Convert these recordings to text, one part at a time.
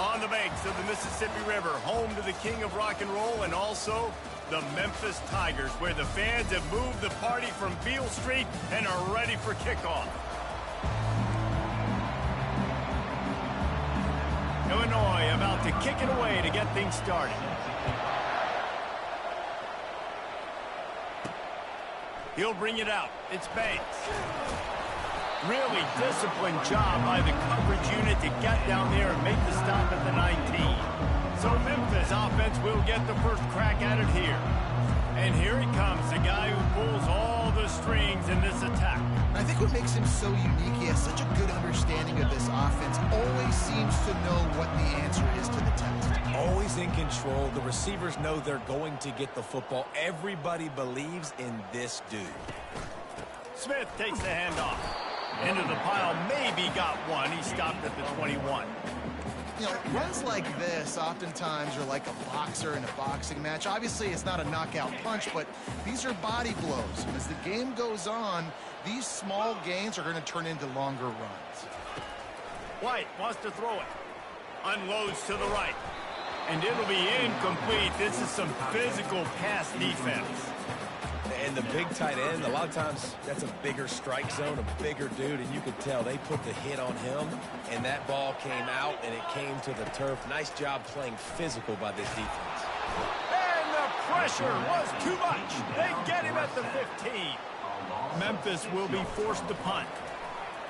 On the banks of the Mississippi River, home to the king of rock and roll and also the Memphis Tigers, where the fans have moved the party from Beale Street and are ready for kickoff. Illinois about to kick it away to get things started. He'll bring it out. It's Banks. Really disciplined job by the coverage unit to get down there and make the stop at the 19. So Memphis offense will get the first crack at it here. And here he comes, the guy who pulls all the strings in this attack. I think what makes him so unique, he has such a good understanding of this offense. Always seems to know what the answer is to the test. Always in control. The receivers know they're going to get the football. Everybody believes in this dude. Smith takes the handoff. Into the pile, maybe got one. He stopped at the 21. You know, runs like this oftentimes are like a boxer in a boxing match. Obviously, it's not a knockout punch, but these are body blows. And as the game goes on, these small gains are going to turn into longer runs. White wants to throw it. Unloads to the right. And it'll be incomplete. This is some physical pass defense. And the big tight end, a lot of times that's a bigger strike zone, a bigger dude, and you could tell they put the hit on him, and that ball came out, and it came to the turf. Nice job playing physical by this defense. And the pressure was too much. They get him at the 15. Memphis will be forced to punt.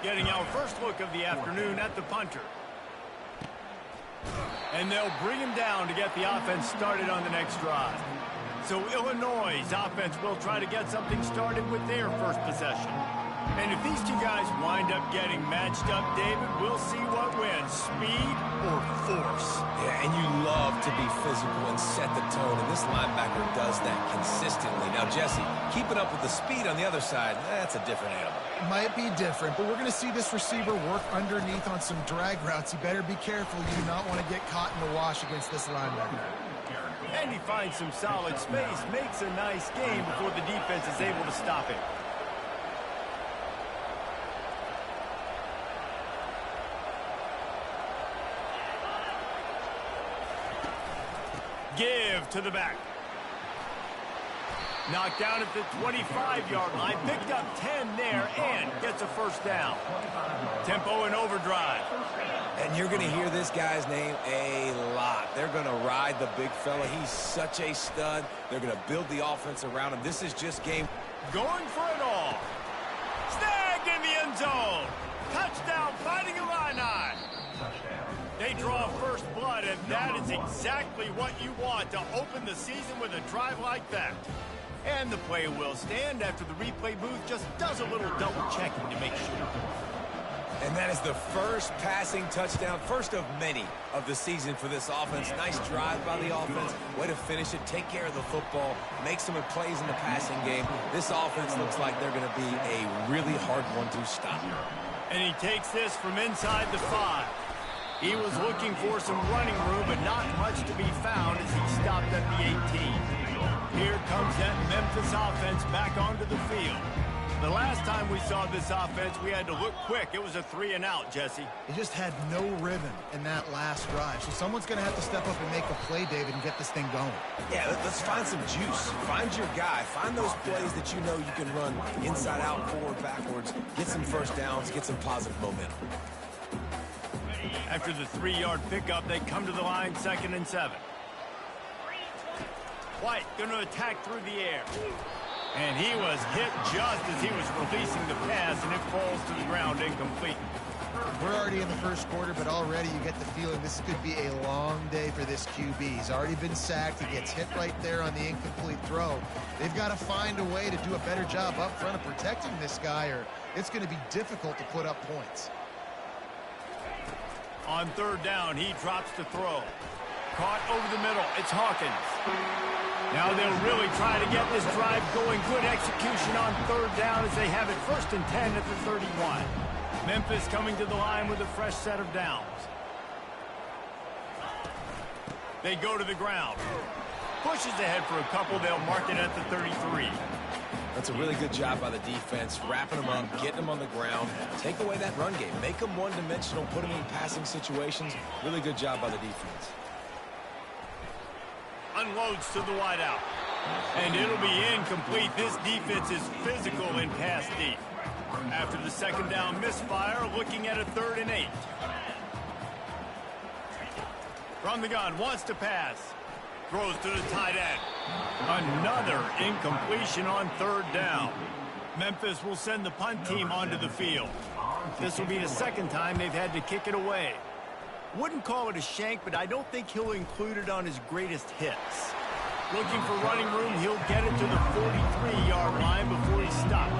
Getting our first look of the afternoon at the punter. And they'll bring him down to get the offense started on the next drive. So Illinois' offense will try to get something started with their first possession. And if these two guys wind up getting matched up, David, we'll see what wins, speed or force. Yeah, and you love to be physical and set the tone, and this linebacker does that consistently. Now, Jesse, keeping up with the speed on the other side, that's a different animal. Might be different, but we're going to see this receiver work underneath on some drag routes. You better be careful. You do not want to get caught in the wash against this linebacker. And he finds some solid space, makes a nice game before the defense is able to stop him. Give to the back. Knocked down at the 25-yard line, picked up 10 there, and gets a first down. Tempo and overdrive. And you're going to hear this guy's name a lot. They're going to ride the big fella. He's such a stud. They're going to build the offense around him. This is just game. Going for it all. Snagged in the end zone. Touchdown, Fighting Illini. They draw first blood, and that is exactly what you want to open the season with a drive like that. And the play will stand after the replay booth just does a little double-checking to make sure. And that is the first passing touchdown, first of many of the season for this offense. Nice drive by the offense. Way to finish it, take care of the football, make some plays in the passing game. This offense looks like they're going to be a really hard one to stop. And he takes this from inside the 5. He was looking for some running room, but not much to be found as he stopped at the 18. Here comes that Memphis offense back onto the field. The last time we saw this offense, we had to look quick. It was a 3-and-out, Jesse. They just had no rhythm in that last drive. So someone's going to have to step up and make a play, David, and get this thing going. Yeah, let's find some juice. Find your guy. Find those plays that you know you can run inside out, forward, backwards. Get some first downs. Get some positive momentum. After the 3-yard pickup, they come to the line, 2nd and 7. White going to attack through the air. And he was hit just as he was releasing the pass, and it falls to the ground incomplete. We're already in the first quarter, but already you get the feeling this could be a long day for this QB. He's already been sacked. He gets hit right there on the incomplete throw. They've got to find a way to do a better job up front of protecting this guy, or it's going to be difficult to put up points. On 3rd down, he drops to throw. Caught over the middle. It's Hawkins. Now they'll really try to get this drive going. Good execution on 3rd down as they have it 1st and 10 at the 31. Memphis coming to the line with a fresh set of downs. They go to the ground. Pushes ahead for a couple. They'll mark it at the 33. That's a really good job by the defense, wrapping them up, getting them on the ground. Take away that run game. Make them one-dimensional, put them in passing situations. Really good job by the defense. Unloads to the wideout. And it'll be incomplete. This defense is physical in pass deep. After the second down misfire, looking at a 3rd and 8. From the gun, wants to pass. Throws to the tight end. Another incompletion on 3rd down. Memphis will send the punt team onto the field. This will be the 2nd time they've had to kick it away. Wouldn't call it a shank, but I don't think he'll include it on his greatest hits. Looking for running room, he'll get it to the 43-yard line before he's stopped.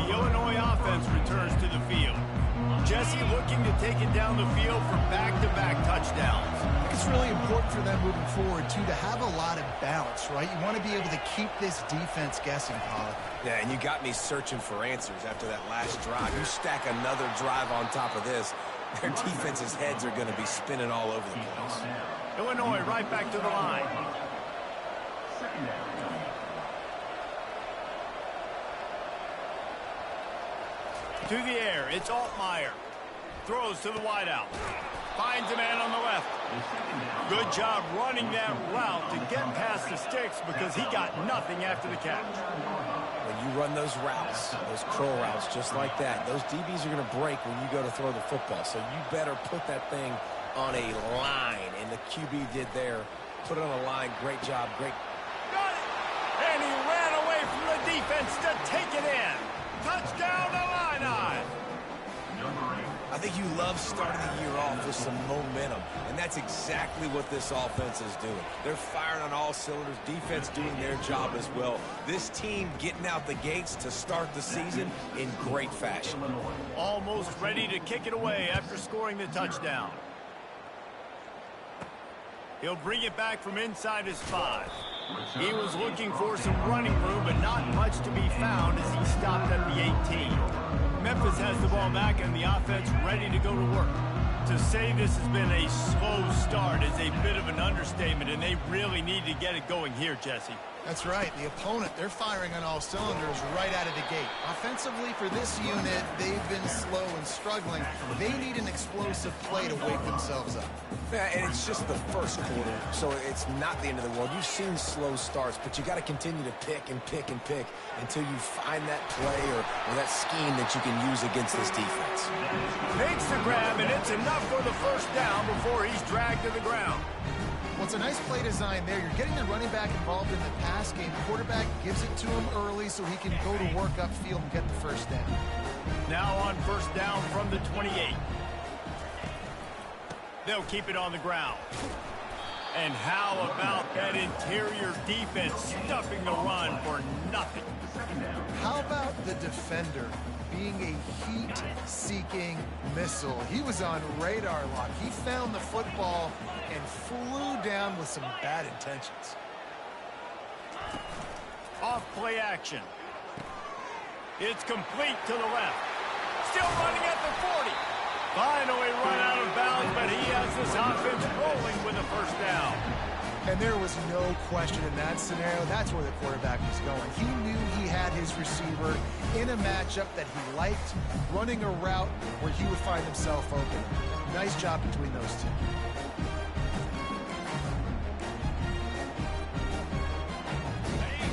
The Illinois offense returns to the field. Jesse looking to take it down the field for back-to-back touchdowns. It's really important for them moving forward, too, to have a lot of balance, right? You want to be able to keep this defense guessing, Paul. Yeah, and you got me searching for answers after that last drive. You stack another drive on top of this, their defense's heads are going to be spinning all over the place. Illinois right back to the line. To the air, it's Altmaier. Throws to the wideout. Finds a man on the left. Good job running that route to get past the sticks because he got nothing after the catch. When you run those routes, those curl routes just like that, those DBs are going to break when you go to throw the football. So you better put that thing on a line, and the QB did there. Put it on a line. Great job. Great. Got it! And he ran away from the defense to take it in. Touchdown, Illini! I think you love starting the year off with some momentum, and that's exactly what this offense is doing. They're firing on all cylinders, defense doing their job as well. This team getting out the gates to start the season in great fashion. Almost ready to kick it away after scoring the touchdown. He'll bring it back from inside his 5. He was looking for some running room, but not much to be found as he stopped at the 18. Memphis has the ball back and the offense ready to go to work. To say this has been a slow start is a bit of an understatement, and they really need to get it going here, Jesse. That's right. The opponent, they're firing on all cylinders right out of the gate. Offensively, for this unit, they've been slow and struggling. They need an explosive play to wake themselves up. Yeah, and it's just the first quarter, so it's not the end of the world. You've seen slow starts, but you got to continue to pick and pick and pick until you find that play or that scheme that you can use against this defense. Makes the grab, and it's enough for the first down before he's dragged to the ground. Well, it's a nice play design there. You're getting the running back involved in the pass game. The quarterback gives it to him early so he can go to work upfield and get the first down. Now on first down from the 28. They'll keep it on the ground. And how about that interior defense stuffing the run for nothing? How about the defender being a heat-seeking missile? He was on radar lock. He found the football and flew down with some bad intentions. Off play action. It's complete to the left. Still running at the 40. Finally run out of bounds, but he has this offense rolling with a first down. And there was no question in that scenario. That's where the quarterback was going. He knew he had his receiver in a matchup that he liked, running a route where he would find himself open. Nice job between those two.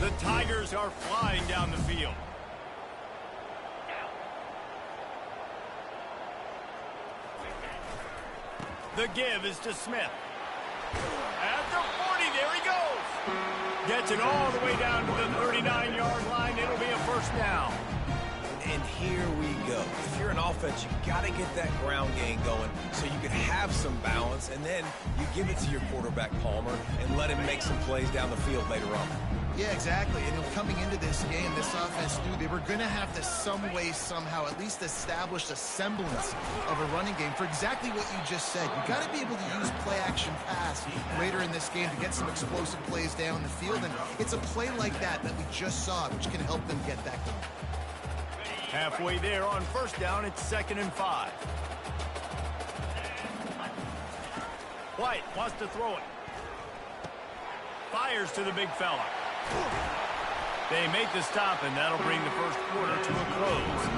The Tigers are flying down the field. The give is to Smith. At the 40, there he goes. Gets it all the way down to the 39-yard line. It'll be a first down. And here we go. If you're an offense, you got to get that ground game going so you can have some balance, and then you give it to your quarterback, Palmer, and let him make some plays down the field later on. Yeah, exactly. And coming into this game, this offense knew they were going to have to some way, somehow, at least establish a semblance of a running game for exactly what you just said. You got to be able to use play-action pass later in this game to get some explosive plays down the field. And it's a play like that we just saw, which can help them get that going. Halfway there on first down, it's 2nd and 5. White wants to throw it. Fires to the big fella. They make the stop, and that'll bring the first quarter to a close.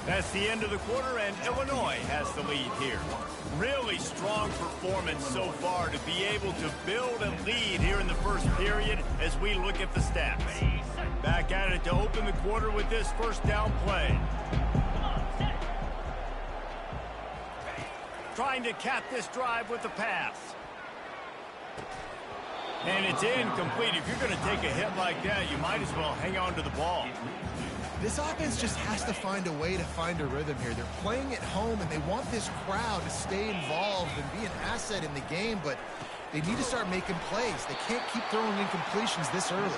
That's the end of the quarter, and Illinois has the lead here. Really strong performance so far to be able to build a lead here in the first period as we look at the stats. Back at it to open the quarter with this first down play. Trying to cap this drive with the pass. And it's incomplete. If you're going to take a hit like that, you might as well hang on to the ball. This offense just has to find a way to find a rhythm here. They're playing at home, and they want this crowd to stay involved and be an asset in the game, but they need to start making plays. They can't keep throwing incompletions this early.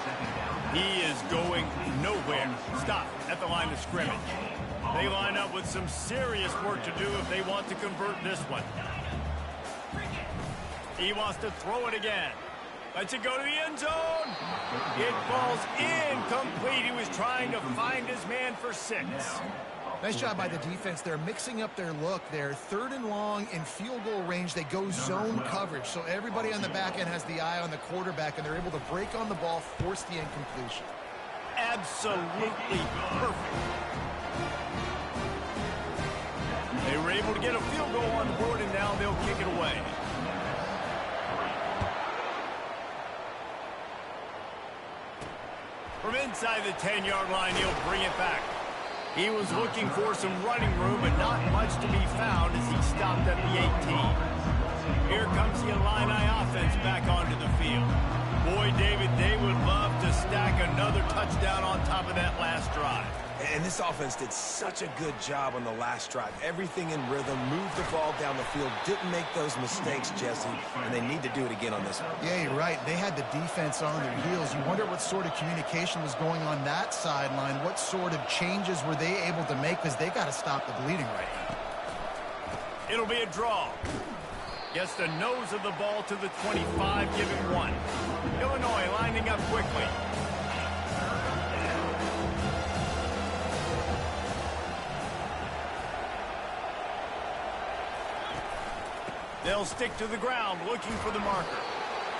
He is going nowhere. Stop at the line of scrimmage. They line up with some serious work to do if they want to convert this one. He wants to throw it again. Lets it go to the end zone. It falls incomplete. He was trying to find his man for 6. Nice job by the defense. They're mixing up their look. They're 3rd and long in field goal range. They go zone coverage. So everybody on the back end has the eye on the quarterback, and they're able to break on the ball, force the incompletion. Absolutely perfect. They were able to get a field goal on the board, and now they'll kick it away. From inside the 10-yard line, he'll bring it back. He was looking for some running room, but not much to be found as he stopped at the 18. Here comes the Illini offense back onto the field. Boy, David, they would love to stack another touchdown on top of that last drive. And this offense did such a good job on the last drive. Everything in rhythm, moved the ball down the field, didn't make those mistakes, Jesse, and they need to do it again on this one. Yeah, you're right. They had the defense on their heels. You wonder what sort of communication was going on that sideline. What sort of changes were they able to make, because they got to stop the bleeding right now. It'll be a draw. Gets the nose of the ball to the 25, giving 1. Illinois lining up quickly. They'll stick to the ground, looking for the marker.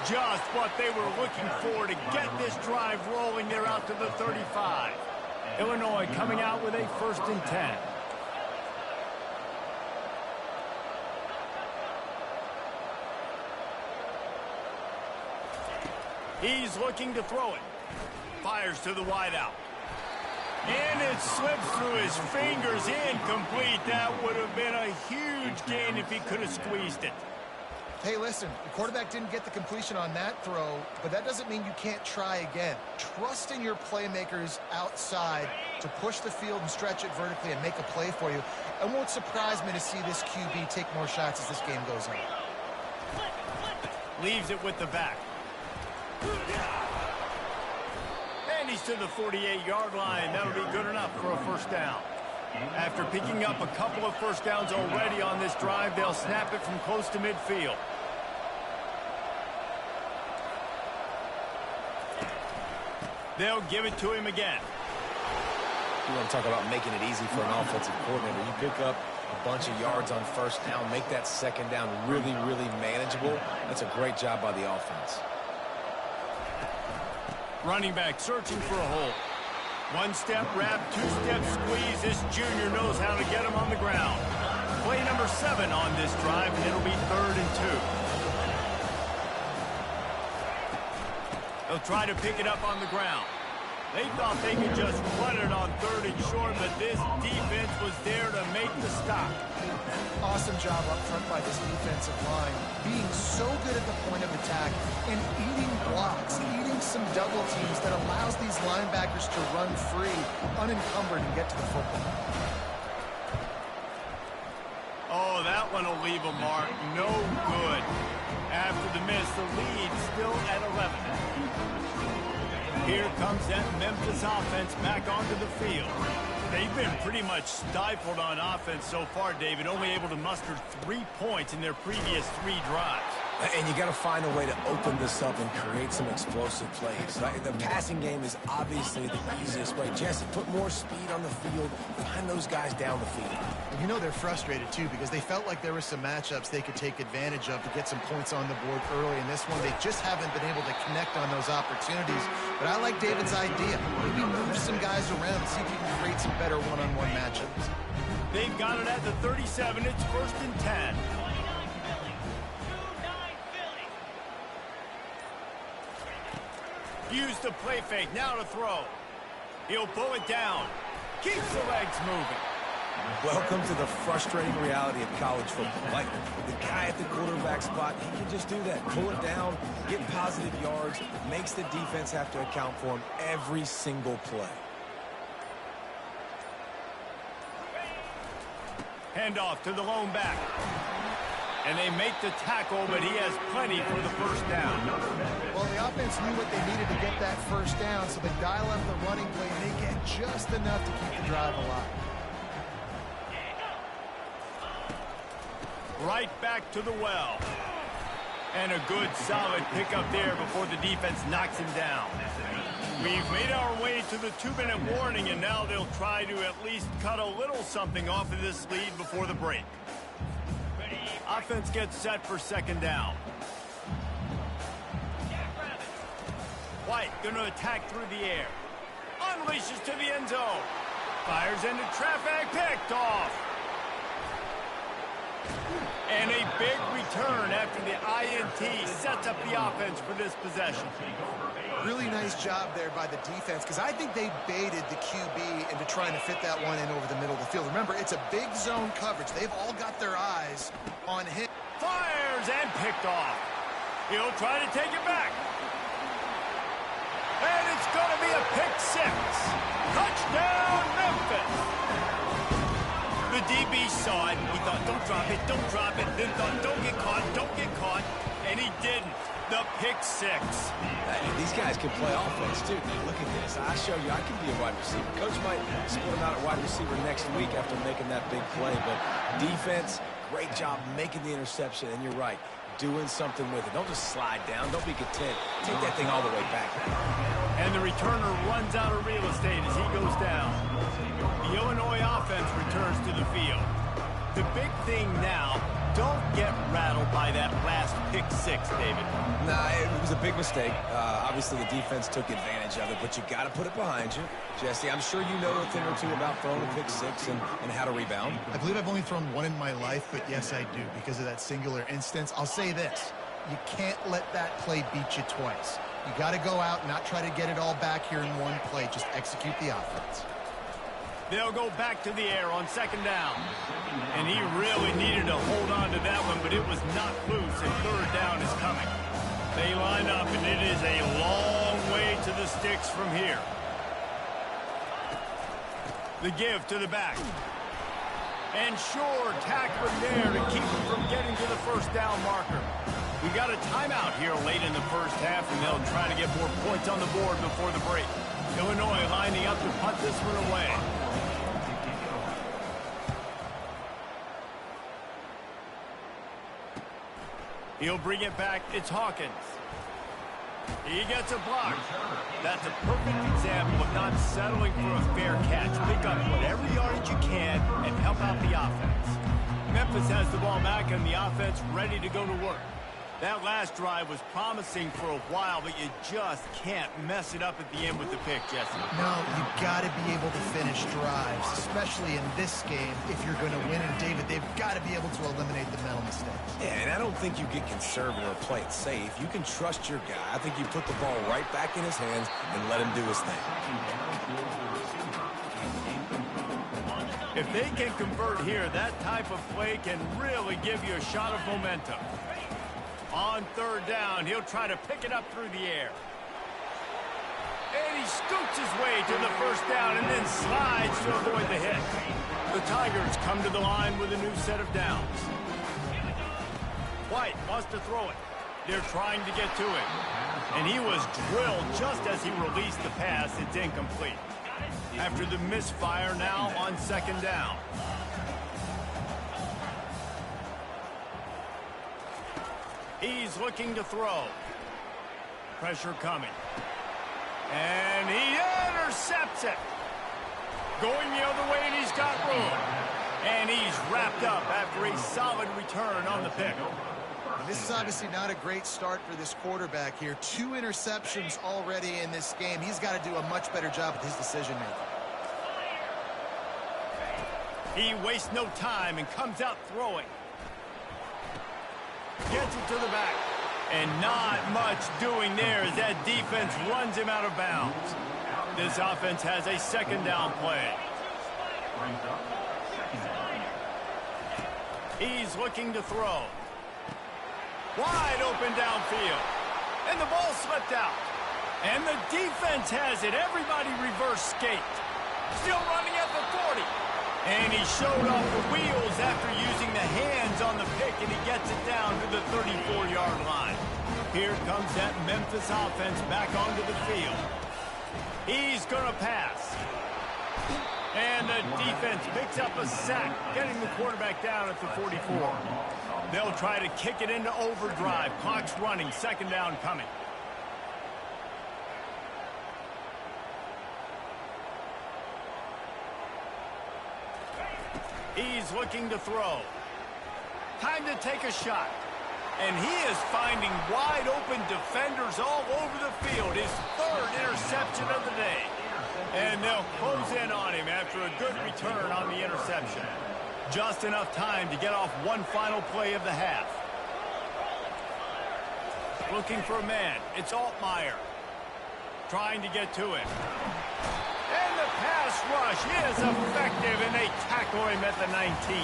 Just what they were looking for to get this drive rolling. They're out to the 35. Illinois coming out with a 1st and 10. He's looking to throw it. Fires to the wideout. And it slips through his fingers, incomplete. That would have been a huge gain if he could have squeezed it. Hey, listen, the quarterback didn't get the completion on that throw, but that doesn't mean you can't try again. Trust in your playmakers outside to push the field and stretch it vertically and make a play for you. It won't surprise me to see this QB take more shots as this game goes on. Leaves it with the back. And he's to the 48-yard line. That'll be good enough for a 1st down. After picking up a couple of 1st downs already on this drive, they'll snap it from close to midfield. They'll give it to him again. You want to talk about making it easy for an offensive coordinator. You pick up a bunch of yards on 1st down, make that 2nd down really, really manageable. That's a great job by the offense. Running back searching for a hole. 1-step wrap, 2-step squeeze. This junior knows how to get him on the ground. Play number 7 on this drive, and it'll be 3rd and 2. They'll try to pick it up on the ground. They thought they could just run it on 3rd and short, but this defense was there to make the stop. Awesome job up front by this defensive line, being so good at the point of attack and eating blocks, eating some double teams that allows these linebackers to run free, unencumbered, and get to the football. Oh, that one will leave a mark. No good. After the miss, the lead still at 11. Here comes that Memphis offense back onto the field. They've been pretty much stifled on offense so far, David, only able to muster 3 points in their previous 3 drives. And you got to find a way to open this up and create some explosive plays. The passing game is obviously the easiest way. Jesse, put more speed on the field. Find those guys down the field. You know they're frustrated, too, because they felt like there were some matchups they could take advantage of to get some points on the board early. In this one, they just haven't been able to connect on those opportunities. But I like David's idea. Maybe move some guys around and see if you can create some better one-on-one matchups. They've got it at the 37. It's 1st and 10. Use the play fake, now to throw. He'll pull it down. Keeps the legs moving. Welcome to the frustrating reality of college football. Like, the guy at the quarterback spot, he can just do that. Pull it down, get positive yards, makes the defense have to account for him every single play. Handoff to the lone back. And they make the tackle, but he has plenty for the first down. Well, the offense knew what they needed to get that first down, so they dial up the running play, and they get just enough to keep the drive alive. Right back to the well. And a good, solid pickup there before the defense knocks him down. We've made our way to the 2-minute warning, and now they'll try to at least cut a little something off of this lead before the break. Offense gets set for 2nd down. White going to attack through the air. Unleashes to the end zone. Fires into traffic, picked off. And a big return after the INT sets up the offense for this possession. Really nice job there by the defense, because I think they baited the QB into trying to fit that one in over the middle of the field. Remember, it's a big zone coverage. They've all got their eyes on him. Fires and picked off. He'll try to take it back. And it's going to be a pick 6. Touchdown, Memphis. The DB saw it. He thought, don't drop it, don't drop it. Then thought, don't get caught. And he didn't. The pick 6. These guys can play offense, too. Look at this. I show you I can be a wide receiver. Coach might split him out at wide receiver next week after making that big play. But defense, great job making the interception. And you're right, doing something with it. Don't just slide down. Don't be content. Take that thing all the way back. And the returner runs out of real estate as he goes down. The Illinois offense returns to the field. The big thing now, don't get rattled by that last pick 6, David. Nah, it was a big mistake. Obviously, the defense took advantage of it, but you got to put it behind you. Jesse, I'm sure you know a thing or two about throwing a pick 6 and how to rebound. I believe I've only thrown one in my life, but yes, I do, because of that singular instance. I'll say this. You can't let that play beat you twice. You got to go out and not try to get it all back here in one play. Just execute the offense. They'll go back to the air on 2nd down. And he really needed to hold on to that one, but it was not loose, and 3rd down is coming. They line up, and it is a long way to the sticks from here. The give to the back. And sure, tackling there to keep him from getting to the 1st down marker. We got a timeout here late in the 1st half, and they'll try to get more points on the board before the break. Illinois lining up to punt this one away. He'll bring it back. It's Hawkins. He gets a block. That's a perfect example of not settling for a fair catch. Pick up whatever yardage you can and help out the offense. Memphis has the ball back and the offense ready to go to work. That last drive was promising for a while, but you just can't mess it up at the end with the pick, Jesse. No, you got to be able to finish drives, especially in this game if you're going to win. And, David, they've got to be able to eliminate the mental mistakes. Yeah, and I don't think you get conservative or play it safe. You can trust your guy. I think you put the ball right back in his hands and let him do his thing. If they can convert here, that type of play can really give you a shot of momentum. On 3rd down, he'll try to pick it up through the air. And he scoots his way to the 1st down and then slides to avoid the hit. The Tigers come to the line with a new set of downs. White wants to throw it. They're trying to get to him. And he was drilled just as he released the pass. It's incomplete. After the misfire, now on 2nd down. He's looking to throw. Pressure coming. And he intercepts it. Going the other way, and he's got room. And he's wrapped up after a solid return on the pick. This is obviously not a great start for this quarterback here. 2 interceptions already in this game. He's got to do a much better job with his decision-making. He wastes no time and comes out throwing. Gets it to the back. And not much doing there as that defense runs him out of bounds. This offense has a second down play. He's looking to throw. Wide open downfield. And the ball slipped out. And the defense has it. Everybody reverse skate. Still running at the 40. And he showed off the wheels after using the hands on the pick, and he gets it down to the 34-yard line. Here comes that Memphis offense back onto the field. He's going to pass. And the defense picks up a sack, getting the quarterback down at the 44. They'll try to kick it into overdrive. Clock's running, second down coming. He's looking to throw. Time to take a shot. And he is finding wide open defenders all over the field. His 3rd interception of the day. And they'll close in on him after a good return on the interception. Just enough time to get off one final play of the half. Looking for a man. It's Altmaier. Trying to get to him. And the pass rush is effective, and they tackle him at the 19.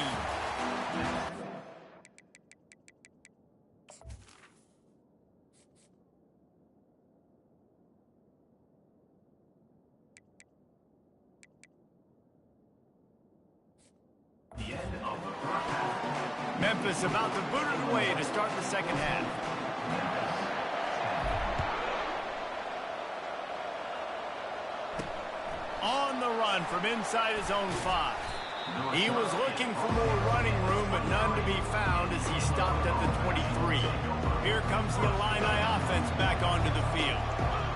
Memphis about to boot it away to start the second half. On the run from inside his own 5. He was looking for more running room, but none to be found as he stopped at the 23. Here comes the Illini offense back onto the field.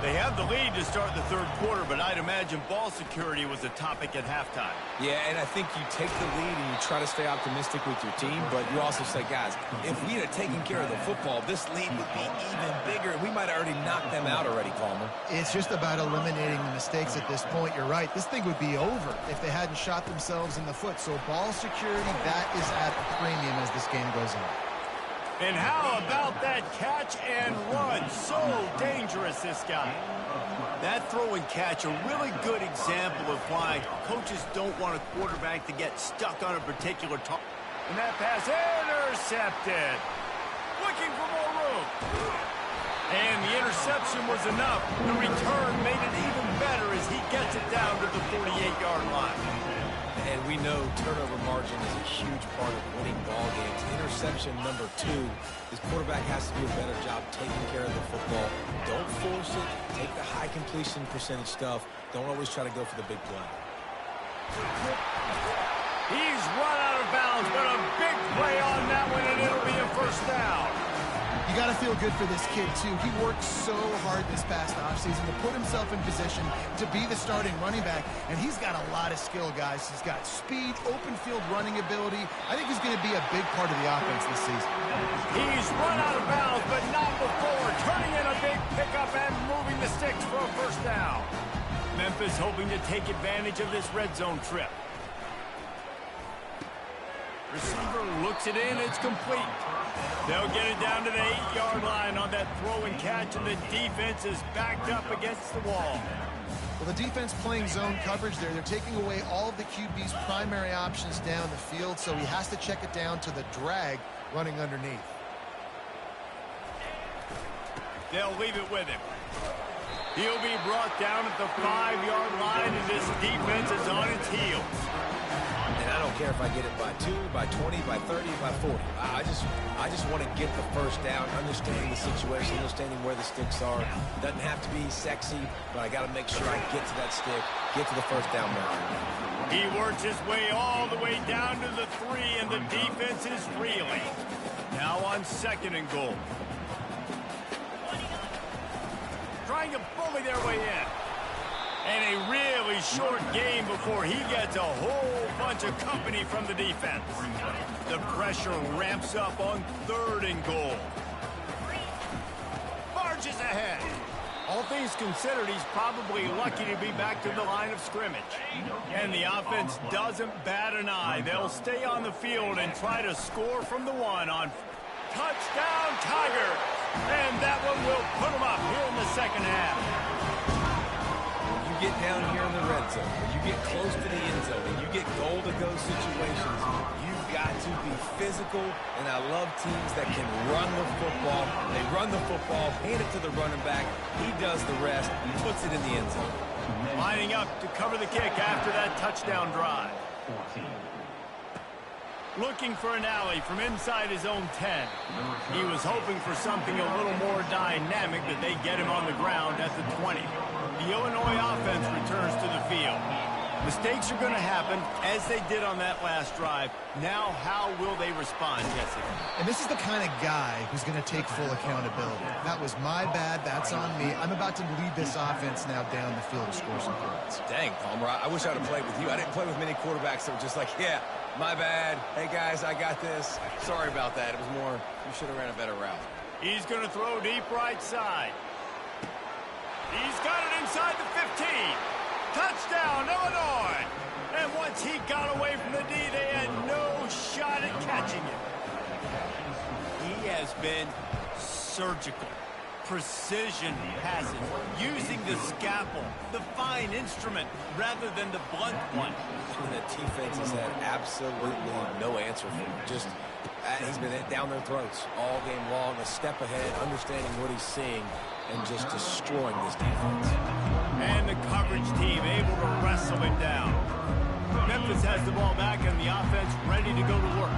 They have the lead to start the third quarter, but I'd imagine ball security was a topic at halftime. Yeah, and I think you take the lead and you try to stay optimistic with your team, but you also say, guys, if we had taken care of the football, this lead would be even bigger. We might have already knocked them out already, Palmer. It's just about eliminating the mistakes at this point. You're right. This thing would be over if they hadn't shot themselves in the foot. So ball security, that is at a premium as this game goes on. And how about that catch and run? So dangerous, this guy. That throw and catch, a really good example of why coaches don't want a quarterback to get stuck on a particular target. And that pass intercepted. Looking for more room. And the interception was enough. The return made it even better as he gets it down to the 48-yard line. And we know turnover margin is a huge part of winning ball games. Interception number 2. This quarterback has to do a better job taking care of the football. Don't force it. Take the high completion percentage stuff. Don't always try to go for the big play. He's run out of bounds, but a big play on that one, and it'll be a first down. You got to feel good for this kid, too. He worked so hard this past offseason to put himself in position to be the starting running back, and he's got a lot of skill, guys. He's got speed, open field running ability. I think he's going to be a big part of the offense this season. He's run out of bounds, but not before. Turning in a big pickup and moving the sticks for a first down. Memphis hoping to take advantage of this red zone trip. Receiver looks it in. It's complete. They'll get it down to the 8-yard line on that throw and catch, and the defense is backed up against the wall. Well, the defense playing zone coverage there. They're taking away all of the QB's primary options down the field, so he has to check it down to the drag running underneath. They'll leave it with him. He'll be brought down at the 5-yard line, and this defense is on its heels. And I don't care if I get it by 2, by 20, by 30, by 40. I just want to get the first down, understanding the situation, understanding where the sticks are. Doesn't have to be sexy, but I got to make sure I get to that stick, get to the first down marker. He works his way all the way down to the 3, and the defense is reeling. Now on 2nd and goal. Trying to bully their way in. And a really short game before he gets a whole bunch of company from the defense. The pressure ramps up on 3rd and goal. Marches ahead. All things considered, he's probably lucky to be back to the line of scrimmage. And the offense doesn't bat an eye. They'll stay on the field and try to score from the 1 on touchdown Tiger. And that one will put them up here in the 2nd half. You get down here in the red zone, you get close to the end zone, and you get goal-to-go situations, you've got to be physical, and I love teams that can run the football. They run the football, hand it to the running back, he does the rest, he puts it in the end zone. Lining up to cover the kick after that touchdown drive. Looking for an alley from inside his own 10. He was hoping for something a little more dynamic, but they get him on the ground at the 20. The Illinois offense returns to the field. Mistakes are going to happen, as they did on that last drive. Now, how will they respond, Jesse? And this is the kind of guy who's going to take full accountability. That was my bad. That's on me. I'm about to lead this offense now down the field to score some points. Dang, Palmer, I wish I'd have played with you. I didn't play with many quarterbacks that were just like, yeah, my bad. Hey, guys, I got this. Sorry about that. It was more, you should have ran a better route. He's going to throw deep right side. He's got it inside the 15. Touchdown, Illinois. And once he got away from the D, they had no shot at catching him. He has been surgical. Precision passes, using the scalpel, the fine instrument, rather than the blunt one. And the defense has had absolutely no answer for him. Just, he's been down their throats all game long, a step ahead, understanding what he's seeing, and just destroying this defense. And the coverage team able to wrestle him down. Memphis has the ball back and the offense ready to go to work.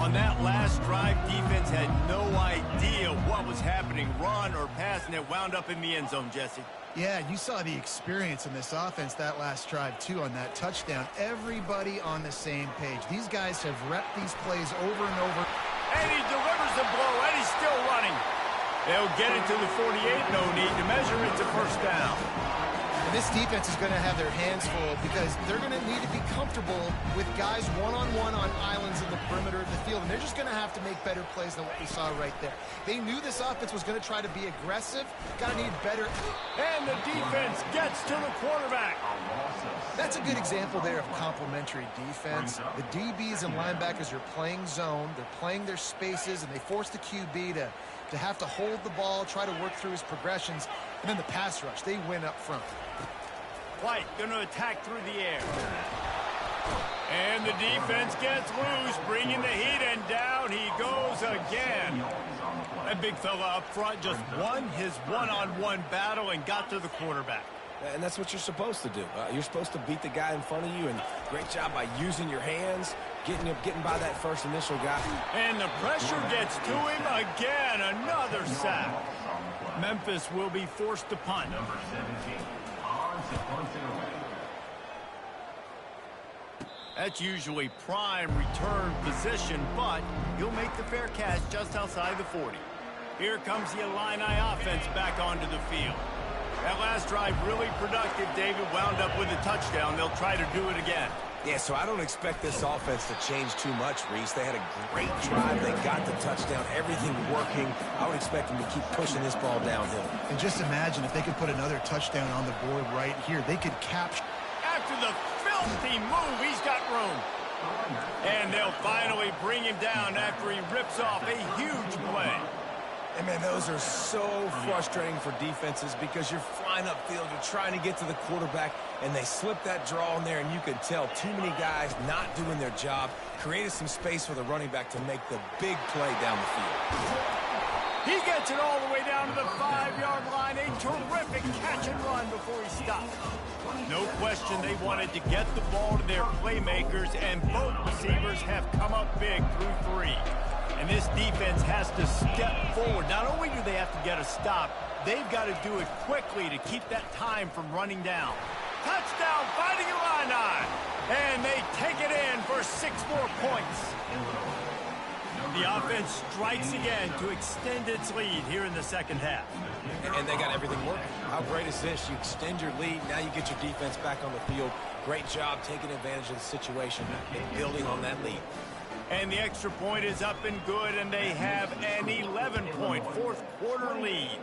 On that last drive, defense had no idea what was happening, run or pass, and it wound up in the end zone, Jesse. Yeah, you saw the experience in this offense that last drive, too, on that touchdown. Everybody on the same page. These guys have repped these plays over and over. And he delivers the blow, and he's still running. They'll get it to the 48, no need to measure it to 1st down. And this defense is going to have their hands full because they're going to need to be comfortable with guys one-on-one on islands in the perimeter of the field. And they're just going to have to make better plays than what we saw right there. They knew this offense was going to try to be aggressive. Got to need better. And the defense gets to the quarterback. That's a good example there of complementary defense. The DBs and linebackers are playing zone. They're playing their spaces, and they force the QB to have to hold the ball, try to work through his progressions. And then the pass rush, they win up front. White going to attack through the air. And the defense gets loose, bringing the heat, and down he goes again. That big fella up front just won his one-on-one battle and got to the quarterback. And that's what you're supposed to do. You're supposed to beat the guy in front of you, and great job by using your hands, getting by that first initial guy. And the pressure gets to him again. Another sack. Memphis will be forced to punt. That's usually prime return position, but he'll make the fair catch just outside the 40. Here comes the Illini offense back onto the field. That last drive really productive. David wound up with a touchdown. They'll try to do it again. Yeah, so I don't expect this offense to change too much, Reese. They had a great drive. They got the touchdown. Everything working. I would expect them to keep pushing this ball downhill. And just imagine if they could put another touchdown on the board right here. They could capture. After the filthy move, he's got room. And they'll finally bring him down after he rips off a huge play. And, man, those are so frustrating for defenses because you're flying upfield, you're trying to get to the quarterback, and they slip that draw in there, and you can tell too many guys not doing their job, created some space for the running back to make the big play down the field. He gets it all the way down to the 5-yard line. A terrific catch and run before he stopped. No question they wanted to get the ball to their playmakers, and both receivers have come up big through 3. And this defense has to step forward. Not only do they have to get a stop, they've got to do it quickly to keep that time from running down. Touchdown, Fighting Illini. And they take it in for 6 more points. The offense strikes again to extend its lead here in the second half. And they got everything working. How great is this? You extend your lead. Now you get your defense back on the field. Great job taking advantage of the situation and building on that lead. And the extra point is up and good, and they have an 11-point fourth-quarter lead.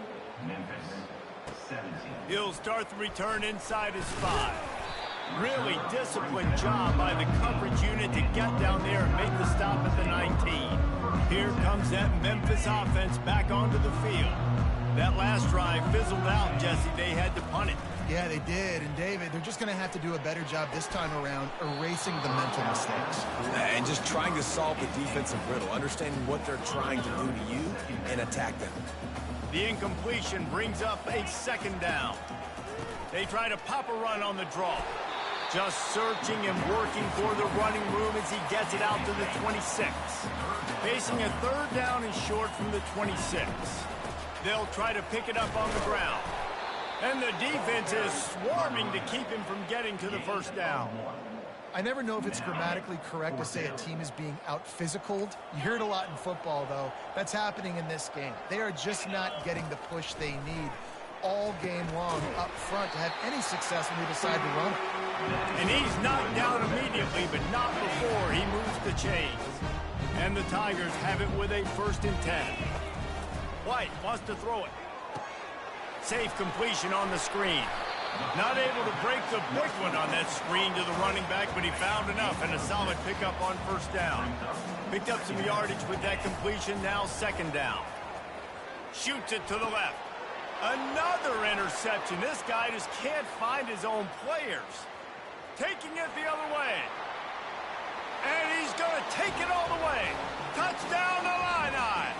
He'll start the return inside his 5. Really disciplined job by the coverage unit to get down there and make the stop at the 19. Here comes that Memphis offense back onto the field. That last drive fizzled out, Jesse. They had to punt it. Yeah, they did. And, David, they're just going to have to do a better job this time around erasing the mental mistakes. And just trying to solve the defensive riddle, understanding what they're trying to do to you and attack them. The incompletion brings up a second down. They try to pop a run on the draw. Just searching and working for the running room as he gets it out to the 26. Facing a third down and short from the 26. They'll try to pick it up on the ground. And the defense is swarming to keep him from getting to the first down. I never know if it's grammatically correct to say a team is being out-physicaled. You hear it a lot in football, though. That's happening in this game. They are just not getting the push they need all game long up front to have any success when they decide to run it. And he's knocked down immediately, but not before he moves the chains. And the Tigers have it with a 1st and 10. White wants to throw it. Safe completion on the screen. Not able to break the big one on that screen to the running back, but he found enough and a solid pickup on first down. Picked up some yardage with that completion, now second down. Shoots it to the left. Another interception. This guy just can't find his own players. Taking it the other way. And he's going to take it all the way. Touchdown, Illini.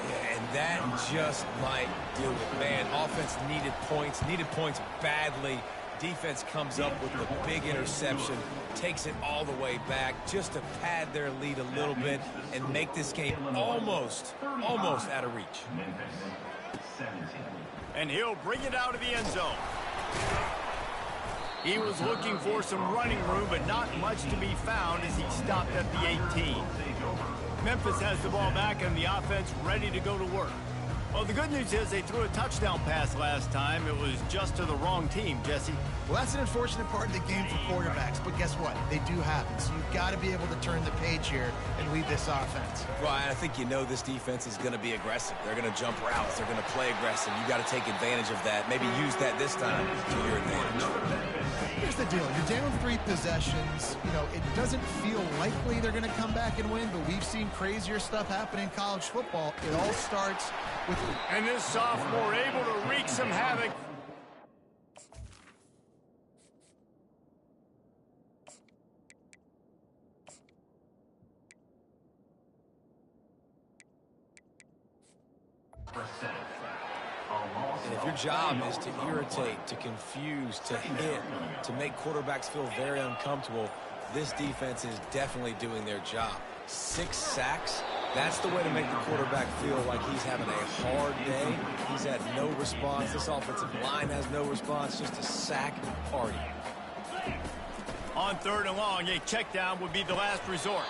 Yeah, and that just might do it, man. Offense needed points badly. Defense comes up with the big interception, takes it all the way back just to pad their lead a little bit and make this game almost out of reach. And he'll bring it out of the end zone. He was looking for some running room, but not much to be found as he stopped at the 18. Memphis has the ball back and the offense ready to go to work. Well, the good news is they threw a touchdown pass last time. It was just to the wrong team, Jesse. Well, that's an unfortunate part of the game for quarterbacks, but guess what? They do happen. So you've got to be able to turn the page here and lead this offense. Ryan, I think you know this defense is going to be aggressive. They're going to jump routes. They're going to play aggressive. You've got to take advantage of that. Maybe use that this time to your advantage. Here's the deal. You're down 3 possessions. You know, it doesn't feel likely they're going to come back and win, but we've seen crazier stuff happen in college football. It all starts with... And this sophomore able to wreak some havoc. And if your job is to irritate, to confuse, to hit, to make quarterbacks feel very uncomfortable, this defense is definitely doing their job. 6 sacks, that's the way to make the quarterback feel like he's having a hard day. He's had no response. This offensive line has no response, just a sack party. On 3rd and long, a check down would be the last resort.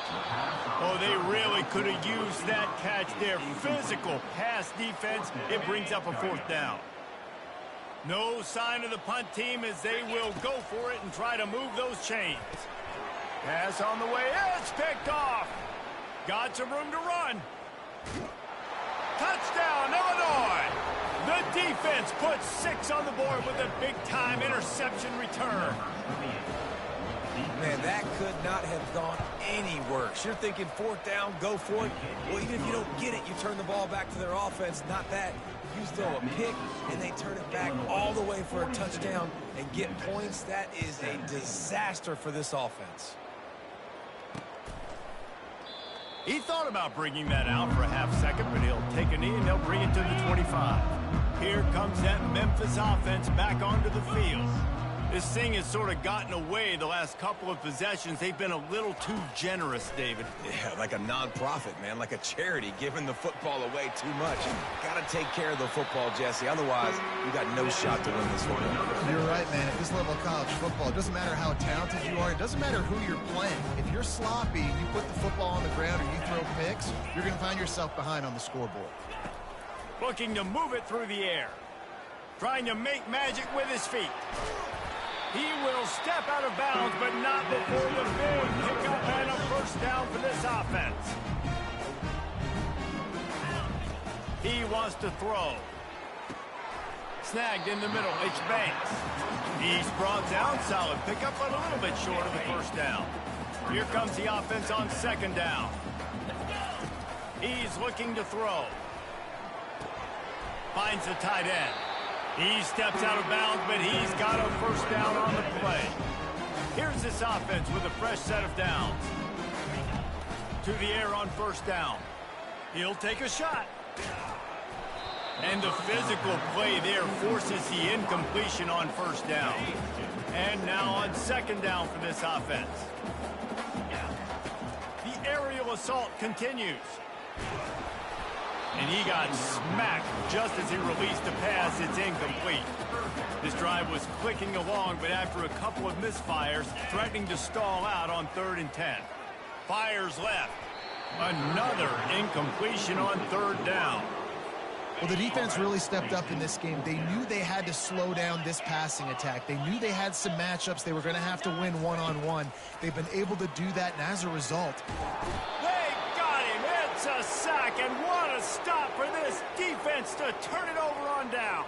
Oh, they really could have used that catch there. Physical pass defense. It brings up a 4th down. No sign of the punt team as they will go for it and try to move those chains. Pass on the way. It's picked off. Got some room to run. Touchdown, Illinois. The defense puts 6 on the board with a big-time interception return. Man, that could not have gone any worse. You're thinking 4th down, go for it. Well, even if you don't get it, you turn the ball back to their offense. Not that. You throw a pick, and they turn it back all the way for a touchdown and get points. That is a disaster for this offense. He thought about bringing that out for a half second, but he'll take a knee and he'll bring it to the 25. Here comes that Memphis offense back onto the field. This thing has sort of gotten away the last couple of possessions. They've been a little too generous, David. Yeah, like a non-profit, man, like a charity, giving the football away too much. Got to take care of the football, Jesse. Otherwise, you got no shot to win this one. You're right, man. At this level of college football, it doesn't matter how talented you are. It doesn't matter who you're playing. If you're sloppy, you put the football on the ground or you throw picks, you're going to find yourself behind on the scoreboard. Looking to move it through the air. Trying to make magic with his feet. He will step out of bounds, but not before the big pickup and a first down for this offense. He wants to throw. Snagged in the middle. It's Banks. He's brought down. Solid pickup, but a little bit short of the first down. Here comes the offense on second down. He's looking to throw. Finds the tight end. He steps out of bounds, but he's got a first down on the play. Here's this offense with a fresh set of downs. To the air on first down. He'll take a shot. And the physical play there forces the incompletion on first down. And now on second down for this offense. The aerial assault continues. And he got smacked just as he released the pass. It's incomplete. This drive was clicking along, but after a couple of misfires, threatening to stall out on 3rd and 10. Fires left. Another incompletion on 3rd down. Well, the defense really stepped up in this game. They knew they had to slow down this passing attack. They knew they had some matchups they were going to have to win one-on-one. They've been able to do that, and as a result, it's a sack, and what a stop for this defense to turn it over on down.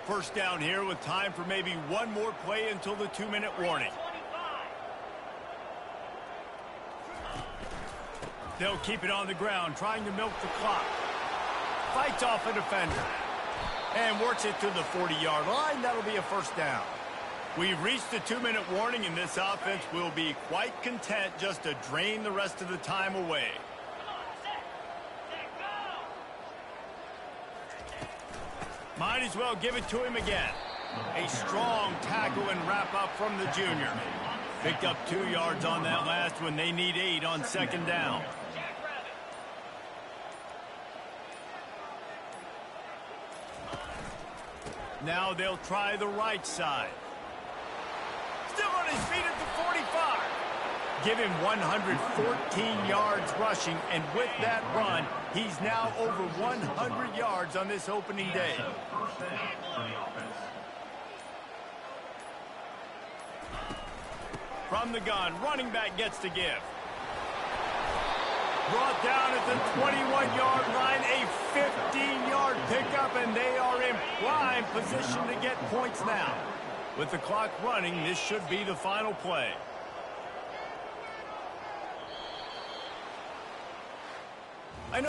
First down here with time for maybe one more play until the 2-minute warning. They'll keep it on the ground, trying to milk the clock. Fights off a defender. And works it to the 40-yard line. That'll be a first down. We've reached the 2-minute warning, and this offense will be quite content just to drain the rest of the time away. Might as well give it to him again. A strong tackle and wrap up from the junior. Picked up 2 yards on that last one. They need 8 on second down. Now they'll try the right side. Still on his feet at the 45. Give him 114 yards rushing, and with that run, he's now over 100 yards on this opening day. From the gun, running back gets to give. Brought down at the 21-yard line, a 15-yard pickup, and they are in prime position to get points now. With the clock running, this should be the final play.